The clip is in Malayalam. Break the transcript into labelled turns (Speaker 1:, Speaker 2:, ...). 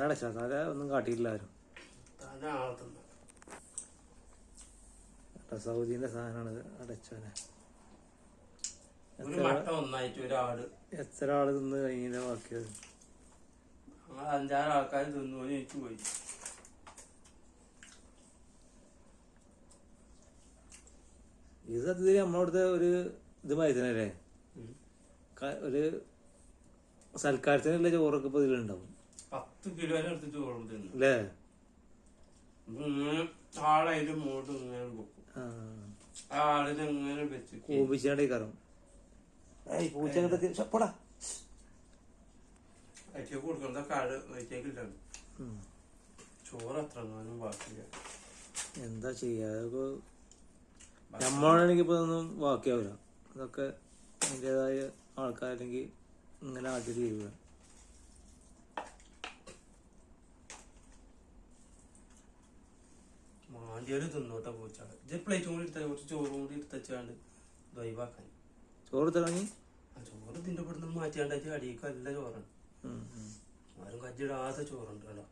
Speaker 1: അടച്ചാ തല ഒന്നും കാട്ടിയില്ല ആരും. സൗദിന്റെ സാധനമാണ് അടച്ചോനെ. എത്ര ആള് തിന്ന് കഴിഞ്ഞ ബാക്കിയത്?
Speaker 2: 5-6 ആൾക്കാർ തിന്നു എനിക്ക് പോയി.
Speaker 1: ഇത് സത്യത്തിൽ നമ്മളവിടുത്തെ ഒരു ഇത് മരുന്നല്ലേ, ഒരു സൽക്കാരത്തിനുള്ള ചോറൊക്കെ ഇപ്പൊ ഇതിലുണ്ടാവും.
Speaker 2: 10 കിലോ എടുത്ത് ചോറ്
Speaker 1: അല്ലേ?
Speaker 2: ആളതിന്റെ മോട്ട് ഇങ്ങനെ വെക്കും. ആളിനെ ഇങ്ങനെ വെച്ച്
Speaker 1: കൂപ്പിച്ചാണ്ടേ കയറും.
Speaker 2: അയച്ചു കൊടുക്കുന്ന കാട് വയറ്റേക്കില്ലാണ്. ചോറ് അത്ര ബാക്കിയില്ല.
Speaker 1: എന്താ ചെയ്യാ, നമ്മളാണെങ്കിൽ ഇപ്പൊ ഒന്നും ബാക്കിയാവില്ല. അതൊക്കെ അതിൻ്റെതായ ആൾക്കാരെങ്കിൽ ഇങ്ങനെ ആക്കി തീരുക.
Speaker 2: മാണ്ടിയാല് തിന്നോട്ടെ പോച്ചാള്. പ്ലേറ്റും കൂടി എടുത്ത കുറച്ച് ചോറും കൂടി എടുത്തച്ചാണ്ട് ദൈവാക്കാൻ.
Speaker 1: ചോറ് തുടങ്ങി
Speaker 2: ചോറ് ഇതിന്റെ ഇവിടുന്ന് മാറ്റിയാണ്ട് അടിയിക്ക് നല്ല ചോറാണ്. ആരും കജ്ജിടാത്ത ചോറുണ്ട് കേട്ടോ.